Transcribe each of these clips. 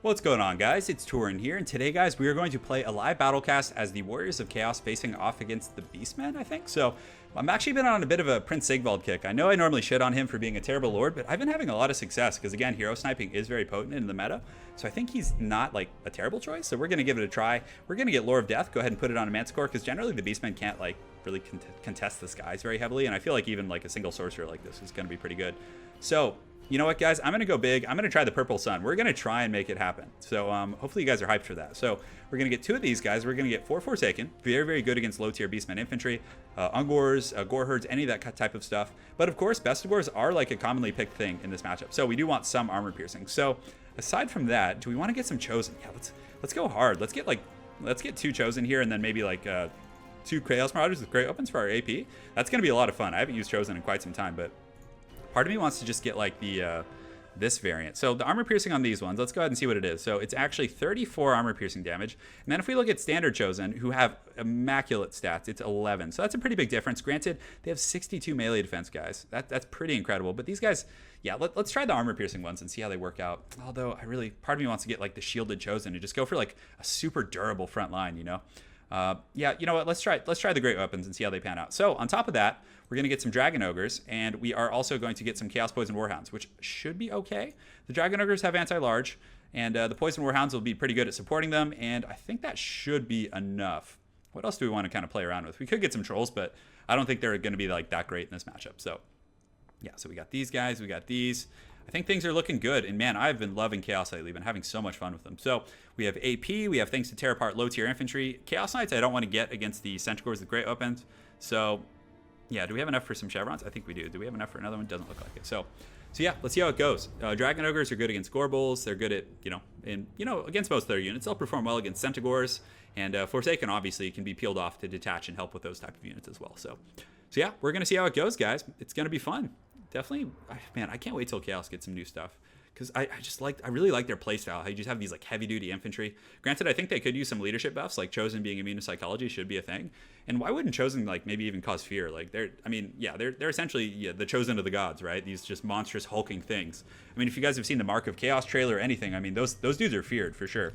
What's going on, guys? It's Turin here, and today, guys, we are going to play a live battlecast as the Warriors of Chaos facing off against the Beastmen, I think. So, I'm actually been on a bit of a Prince Sigvald kick. I know I normally shit on him for being a terrible lord, but I've been having a lot of success because, again, hero sniping is very potent in the meta. So I think he's not, like, a terrible choice, so we're going to give it a try. We're going to get Lore of Death, go ahead and put it on a Manticore, because generally the Beastmen can't, like, really contest the skies very heavily, and I feel like even, like, a single sorcerer like this is going to be pretty good. So, you know what, guys? I'm going to go big. I'm going to try the Purple Sun. We're going to try and make it happen. So hopefully you guys are hyped for that. So we're going to get 2 of these guys. We're going to get 4 Forsaken. Very, very good against low-tier Beastmen infantry, Ungors, Gore Herds, any of that type of stuff. But of course, Bestigors are like a commonly picked thing in this matchup. So we do want some armor piercing. So aside from that, do we want to get some Chosen? Yeah, let's go hard. Let's get 2 Chosen here, and then maybe like 2 Chaos Marauders with great opens for our AP. That's going to be a lot of fun. I haven't used Chosen in quite some time, but part of me wants to just get like the this variant. So the armor piercing on these ones, let's go ahead and see what it is. So it's actually 34 armor piercing damage. And then if we look at standard Chosen, who have immaculate stats, it's 11. So that's a pretty big difference. Granted, they have 62 melee defense, guys. That's pretty incredible. But these guys, yeah, let's try the armor piercing ones and see how they work out. Although part of me wants to get like the shielded Chosen and just go for like a super durable front line, you know? Yeah, you know what? Let's try the great weapons and see how they pan out. So on top of that, we're going to get some Dragon Ogres, and we are also going to get some Chaos Poison Warhounds, which should be okay. The Dragon Ogres have anti-large, and the Poison Warhounds will be pretty good at supporting them, and I think that should be enough. What else do we want to kind of play around with? We could get some Trolls, but I don't think they're going to be like that great in this matchup. So yeah, so we got these guys, we got these. I think things are looking good, and man, I've been loving Chaos lately. Been having so much fun with them. So we have AP, we have things to tear apart low-tier infantry. Chaos Knights I don't want to get against the Centaurs with great weapons. So yeah, do we have enough for some Chevrons? I think we do. Do we have enough for another one? Doesn't look like it. So yeah, let's see how it goes. Dragon Ogres are good against Gorbulls. They're good at, against most of their units. They'll perform well against Centaurs, and Forsaken obviously can be peeled off to detach and help with those type of units as well. So yeah, we're gonna see how it goes, guys. It's gonna be fun. Definitely, man, I can't wait till Chaos gets some new stuff, because I really like their playstyle. How you just have these like heavy duty infantry. Granted, I think they could use some leadership buffs, like Chosen being immune to psychology should be a thing. And why wouldn't Chosen like maybe even cause fear? Like they're essentially the Chosen of the gods, right? These just monstrous hulking things. I mean, if you guys have seen the Mark of Chaos trailer or anything, I mean those dudes are feared for sure.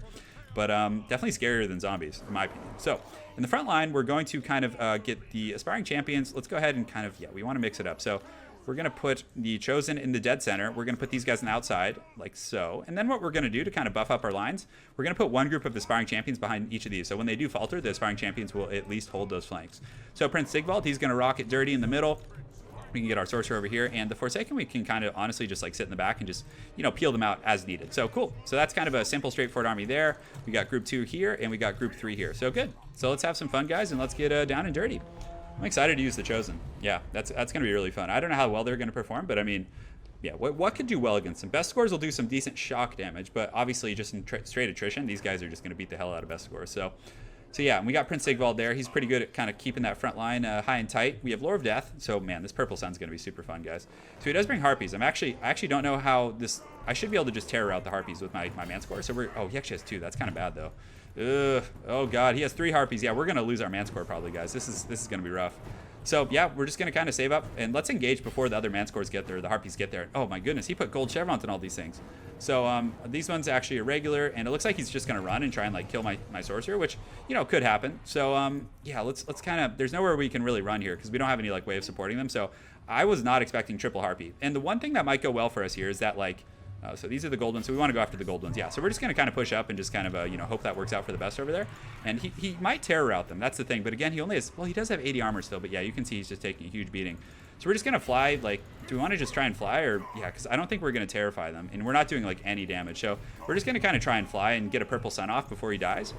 But definitely scarier than zombies, in my opinion. So in the front line, we're going to kind of get the Aspiring Champions. Let's go ahead and kind of, we want to mix it up. So we're going to put the Chosen in the dead center. We're going to put these guys on the outside, like so. And then what we're going to do to kind of buff up our lines, we're going to put one group of Aspiring Champions behind each of these. So when they do falter, the Aspiring Champions will at least hold those flanks. So Prince Sigvald, he's going to rock it dirty in the middle. We can get our Sorcerer over here. And the Forsaken, we can kind of honestly just like sit in the back and just, peel them out as needed. So cool. So that's kind of a simple, straightforward army there. We got group 2 here, and we got group 3 here. So good. So let's have some fun, guys, and let's get down and dirty. I'm excited to use the Chosen. Yeah, that's going to be really fun. I don't know how well they're going to perform, but I mean, yeah, what could do well against them? Bestigors will do some decent shock damage, but obviously just in straight attrition, these guys are just going to beat the hell out of Bestigors. So yeah, and we got Prince Sigvald there. He's pretty good at kind of keeping that front line high and tight. We have Lore of Death. So man, this Purple Sun's going to be super fun, guys. So he does bring Harpies. I actually don't know how this. I should be able to just terror out the Harpies with my Manticore. So he actually has 2. That's kind of bad though. Oh god, he has 3 Harpies. Yeah, we're going to lose our Manticore probably, guys. This is going to be rough. So yeah, we're just going to kind of save up, and let's engage before the other Manticores get there, the Harpies get there. Oh my goodness, he put gold chevrons on all these things. So these ones actually are regular, and it looks like he's just going to run and try and like kill my Sorcerer, which, could happen. So yeah, let's kind of, there's nowhere we can really run here because we don't have any like way of supporting them. So I was not expecting triple Harpy. And the one thing that might go well for us here is that like, so these are the gold ones, so we want to go after the gold ones. Yeah, so we're just going to kind of push up and just kind of, hope that works out for the best over there. And he might terror out them. That's the thing. But again, he only has, well, he does have 80 armor still. But yeah, you can see he's just taking a huge beating. So we're just going to fly, like, do we want to just try and fly? Or, yeah, because I don't think we're going to terrify them. And we're not doing, like, any damage. So we're just going to kind of try and fly and get a Purple Sun off before he dies.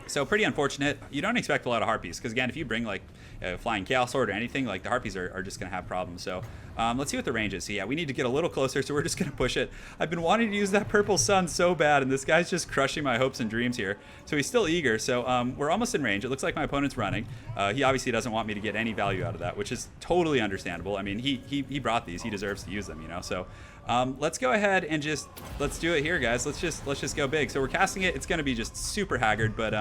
So pretty unfortunate. You don't expect a lot of Harpies, because again, if you bring like a Flying Chaos Sword or anything, like the Harpies are just going to have problems. So let's see what the range is. So yeah, we need to get a little closer, so we're just going to push it. I've been wanting to use that Purple Sun so bad, and this guy's just crushing my hopes and dreams here. So he's still eager. So we're almost in range. It looks like my opponent's running. He obviously doesn't want me to get any value out of that, which is totally understandable. I mean, he brought these. He deserves to use them, So let's go ahead and let's do it here, guys. Let's just go big. So we're casting it. It's going to be just super haggard, but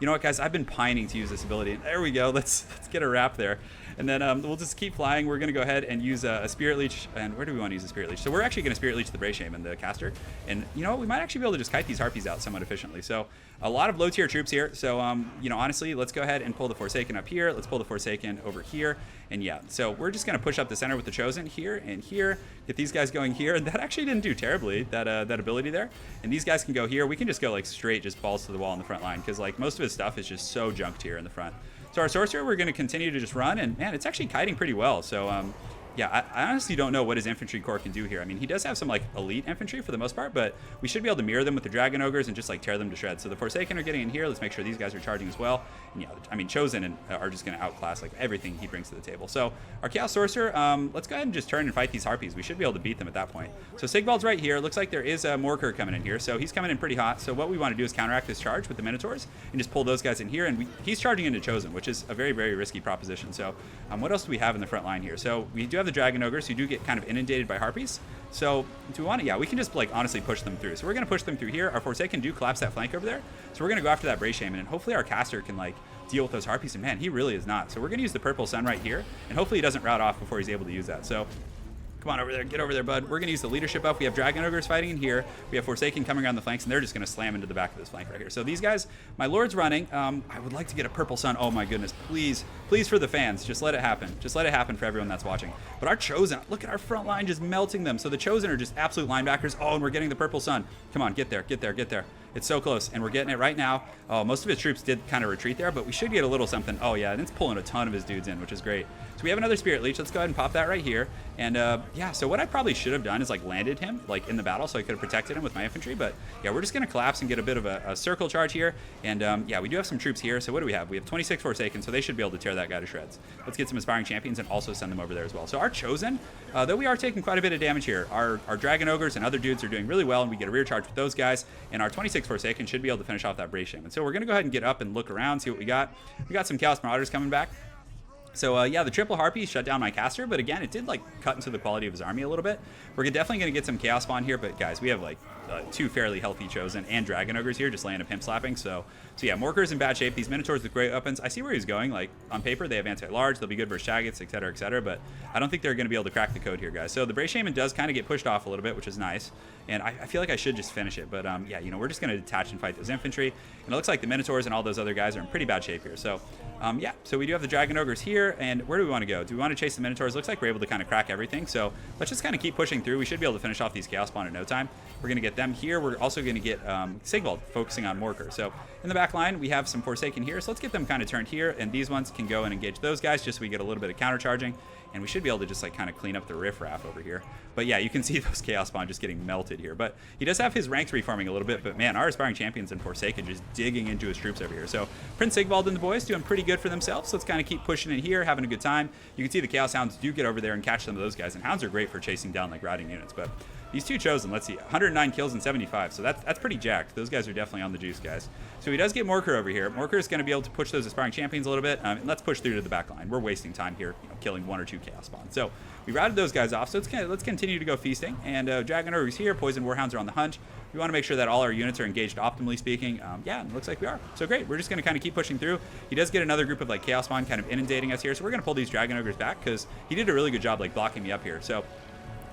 you know what, guys? I've been pining to use this ability. There we go. Let's get a wrap there. And then we'll just keep flying. We're going to go ahead and use a Spirit Leech. And where do we want to use a Spirit Leech? So we're actually going to Spirit Leech the Brave Shaman, the caster. And you know what? We might actually be able to just kite these Harpies out somewhat efficiently. So a lot of low tier troops here. So, you know, honestly, let's go ahead and pull the Forsaken up here. Let's pull the Forsaken over here. And yeah, so we're just going to push up the center with the Chosen here and here. Get these guys going here. And that actually didn't do terribly, that ability there. And these guys can go here. We can just go like straight, just balls to the wall in the front line. Because like most of his stuff is just so junked here in the front. So our Sorcerer, we're going to continue to just run. And man, it's actually kiting pretty well. So, yeah, I honestly don't know what his infantry corps can do here. I mean, he does have some, like, elite infantry for the most part, but we should be able to mirror them with the Dragon Ogres and just, like, tear them to shreds. So the Forsaken are getting in here. Let's make sure these guys are charging as well. And, yeah, I mean, Chosen are just going to outclass, like, everything he brings to the table. So our Chaos Sorcerer, let's go ahead and just turn and fight these Harpies. We should be able to beat them at that point. So SIGVALDS right here. Looks like there is a Morkur coming in here. So he's coming in pretty hot. So what we want to do is counteract this charge with the Minotaurs and just pull those guys in here. And he's charging into Chosen, which is a very, very risky proposition. So what else do we have in the front line here? So we do have the Dragon Ogres who do get kind of inundated by Harpies. So do we want to? Yeah, we can just like honestly push them through. So we're going to push them through here. Our Forsaken do collapse that flank over there. So we're going to go after that Brave Shaman, and hopefully our caster can like deal with those Harpies. And man, he really is not. So we're going to use the Purple Sun right here, and hopefully he doesn't rout off before he's able to use that. So come on over there, get over there, bud. We're going to use the leadership buff. We have Dragon Ogres fighting in here. We have Forsaken coming around the flanks, and they're just going to slam into the back of this flank right here. So these guys, my Lord's running. I would like to get a Purple Sun. Oh my goodness, please, please for the fans, just let it happen. Just let it happen for everyone that's watching. But our Chosen, look at our front line just melting them. So the Chosen are just absolute linebackers. Oh, and we're getting the Purple Sun. Come on, get there, get there, get there. It's so close, and we're getting it right now. Oh, most of his troops did kind of retreat there, but we should get a little something. Oh, yeah, and it's pulling a ton of his dudes in, which is great. So we have another Spirit Leech. Let's go ahead and pop that right here. And, yeah, so what I probably should have done is, like, landed him, like, in the battle, so I could have protected him with my infantry. But, yeah, we're just going to collapse and get a bit of a circle charge here. And, yeah, we do have some troops here. So what do we have? We have 26 Forsaken, so they should be able to tear that guy to shreds. Let's get some Aspiring Champions and also send them over there as well. So our Chosen, though we are taking quite a bit of damage here, our Dragon Ogres and other dudes are doing really well, and we get a rear charge with those guys. And our 26 Forsaken should be able to finish off that Brave Shaman. So we're going to go ahead and get up and look around, see what we got. We got some Chaos Marauders coming back. So, yeah, the triple Harpy shut down my caster, but again, it did, like, cut into the quality of his army a little bit. We're definitely going to get some Chaos Spawn here, but, guys, we have, like, two fairly healthy Chosen and Dragon Ogres here just laying a pimp slapping. So yeah, Morkur's in bad shape. These Minotaurs with great weapons. I see where he's going. Like, on paper, they have anti-large. They'll be good versus Shaggots, et cetera, but I don't think they're going to be able to crack the code here, guys. So the Brave Shaman does kind of get pushed off a little bit, which is nice. And I feel like I should just finish it. But, yeah, you know, we're just going to detach and fight those infantry. And it looks like the Minotaurs and all those other guys are in pretty bad shape here. So, yeah, so we do have the Dragon Ogres here. And where do we want to go? Do we want to chase the Minotaurs? Looks like we're able to kind of crack everything. So let's just kind of keep pushing through. We should be able to finish off these Chaos Spawn in no time. We're going to get them here. We're also going to get SIGVALD focusing on Morkur. So in the back line, we have some Forsaken here. So let's get them kind of turned here. And these ones can go and engage those guys just so we get a little bit of counter charging. And we should be able to just like kind of clean up the riffraff over here. But yeah, you can see those Chaos Spawn just getting melted here. But he does have his ranks reforming a little bit. But man, our Aspiring Champions and Forsaken just digging into his troops over here. So Prince Sigvald and the boys doing pretty good for themselves. So let's kind of keep pushing in here, having a good time. You can see the Chaos Hounds do get over there and catch some of those guys. And Hounds are great for chasing down like routing units. But these two Chosen, let's see, 109 kills and 75. So that's pretty jacked. Those guys are definitely on the juice, guys. So he does get Morkur over here. Morkur is going to be able to push those Aspiring Champions a little bit. And let's push through to the back line. We're wasting time here, you know, killing one or two Chaos Spawn. So we routed those guys off. So let's continue to go feasting. And Dragon Ogres here. Poison Warhounds are on the hunt. We want to make sure that all our units are engaged optimally speaking. Yeah, it looks like we are. So great. We're just going to kind of keep pushing through. He does get another group of like Chaos Spawn kind of inundating us here. So we're going to pull these Dragon Ogres back because he did a really good job like blocking me up here. So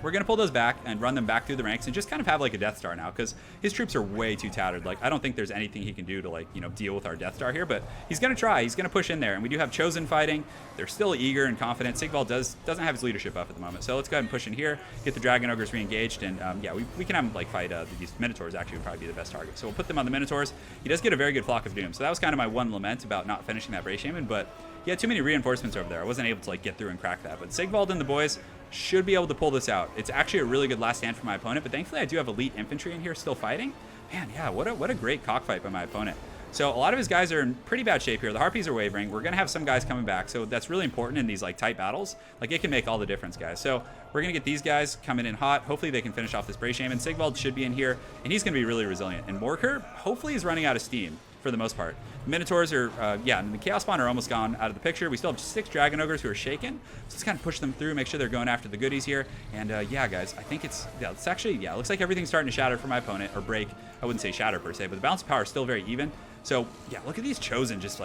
we're going to pull those back and run them back through the ranks and just kind of have like a Death Star now because his troops are way too tattered. Like, I don't think there's anything he can do to like, you know, deal with our Death Star here, but he's going to try. He's going to push in there. And we do have Chosen fighting. They're still eager and confident. Sigvald doesn't have his leadership up at the moment. So let's go ahead and push in here, get the Dragon Ogres re-engaged. And yeah, we can have him like fight these Minotaurs actually would probably be the best target. So we'll put them on the Minotaurs. He does get a very good Flock of Doom. So that was kind of my one lament about not finishing that Brave Shaman, but he had too many reinforcements over there. I wasn't able to like get through and crack that. But Sigvald and the boys should be able to pull this out. It's actually a really good last stand for my opponent, but thankfully I do have elite infantry in here still fighting. Man, yeah, what a great cockfight by my opponent. So a lot of his guys are in pretty bad shape here. The Harpies are wavering. We're going to have some guys coming back, so that's really important in these like tight battles. Like, it can make all the difference, guys. So we're going to get these guys coming in hot. Hopefully they can finish off this Brave Shaman. Sigvald should be in here, and he's going to be really resilient. And Morkur, hopefully, is running out of steam. for the most part. Minotaurs are, yeah, and the Chaos Spawn are almost gone out of the picture. We still have 6 Dragon Ogres who are shaken. So let's kind of push them through, make sure they're going after the goodies here. And yeah, guys, I think it's actually, yeah, it looks like everything's starting to shatter for my opponent, or break. I wouldn't say shatter per se, but the balance of power is still very even. So yeah, look at these Chosen just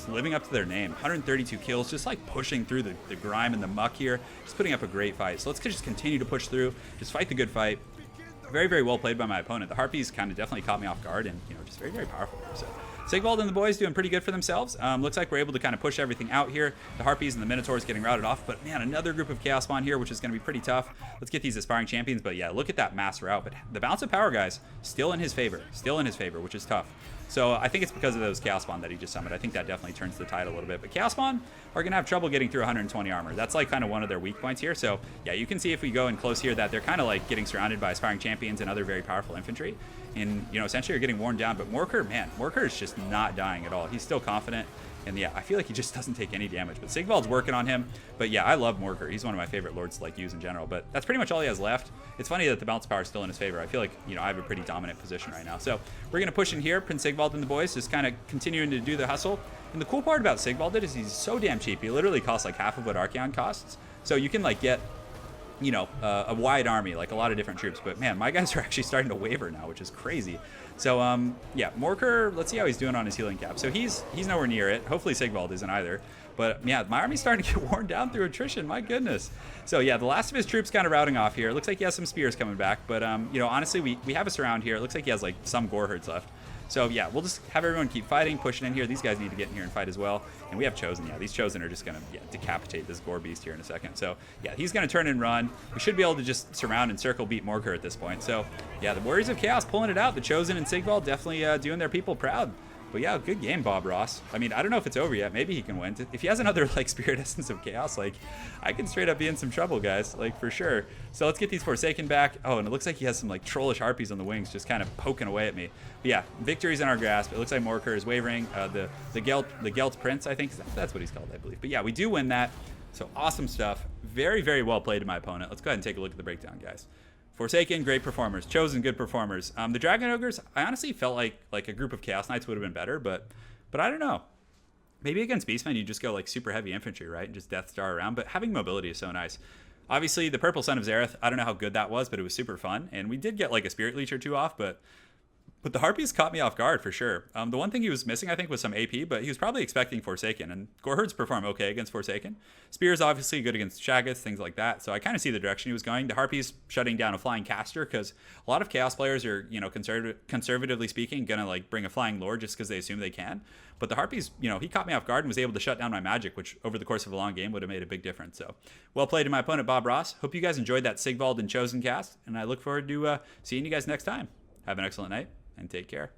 living up to their name. 132 kills, just like pushing through the grime and the muck here, just putting up a great fight. So let's just continue to push through, just fight the good fight. Very, very well played by my opponent. The Harpies kind of definitely caught me off guard, and just very, very powerful. So SIGVALD and the boys doing pretty good for themselves. Looks like we're able to kind of push everything out here. The Harpies and the Minotaurs getting routed off, but man, another group of Chaos Spawn here, which is going to be pretty tough. Let's get these aspiring champions, but yeah, look at that mass route. But the balance of power, guys, still in his favor, which is tough. So I think it's because of those Chaos Spawn that he just summoned. I think that definitely turns the tide a little bit. But Chaos Spawn are going to have trouble getting through 120 armor. That's like kind of one of their weak points here. So yeah, you can see if we go in close here that they're kind of like getting surrounded by aspiring champions and other very powerful infantry. And, essentially you're getting worn down. But Morker, man, Morker is just not dying at all. He's still confident. And yeah, I feel like he just doesn't take any damage. But SIGVALD's working on him. But yeah, I love Morker. He's one of my favorite lords to like use in general. But that's pretty much all he has left. It's funny that the balance power is still in his favor. I feel like, I have a pretty dominant position right now. So we're going to push in here. Prince SIGVALD and the boys just kind of continuing to do the hustle. And the cool part about SIGVALD is he's so damn cheap. He literally costs like half of what Archaon costs. So you can like get a wide army, like a lot of different troops. But man, my guys are actually starting to waver now, which is crazy. So yeah, Morker, let's see how he's doing on his healing cap. So he's nowhere near it. Hopefully SIGVALD isn't either. But yeah, my army's starting to get worn down through attrition. My goodness. So yeah, the last of his troops kind of routing off here. It looks like he has some spears coming back. But honestly, we have a surround here. It looks like he has like some gore herds left. So yeah, we'll just have everyone keep fighting, pushing in here. These guys need to get in here and fight as well. And we have Chosen. Yeah, these Chosen are just going to decapitate this gore beast here in a second. So yeah, he's going to turn and run. We should be able to just surround and circle beat Morker at this point. So yeah, the Warriors of Chaos pulling it out. The Chosen and SIGVALD definitely doing their people proud. But yeah, good game, Bob Ross. I mean, I don't know if it's over yet. Maybe he can win. If he has another like Spirit Essence of Chaos, like I can straight up be in some trouble, guys, like for sure. So let's get these Forsaken back. Oh, and it looks like he has some like trollish harpies on the wings just kind of poking away at me. But yeah, victory's in our grasp. It looks like Morker is wavering. The Gelt Prince, I think that's what he's called, I believe. But yeah, we do win that. So awesome stuff. Very, very well played to my opponent. Let's go ahead and take a look at the breakdown, guys. Forsaken, great performers. Chosen, good performers. The Dragon Ogres, I honestly felt like a group of Chaos Knights would have been better, but I don't know. Maybe against Beastmen, you just go like super heavy infantry, right? And just Death Star around, but having mobility is so nice. Obviously, the Purple Son of Zareth, I don't know how good that was, but it was super fun. And we did get like a Spirit Leech or two off, but the Harpies caught me off guard for sure. The one thing he was missing, I think, was some AP, but he was probably expecting Forsaken, and Goreherds perform okay against Forsaken. Spear's obviously good against Shaggoths, things like that, so I kind of see the direction he was going. The Harpies shutting down a Flying Caster, because a lot of Chaos players are, conservatively speaking, going to like bring a Flying Lord just because they assume they can. But the Harpies, he caught me off guard and was able to shut down my magic, which over the course of a long game would have made a big difference. So well played to my opponent, Bob Ross. Hope you guys enjoyed that SIGVALD and Chosen cast, and I look forward to seeing you guys next time. Have an excellent night, and take care.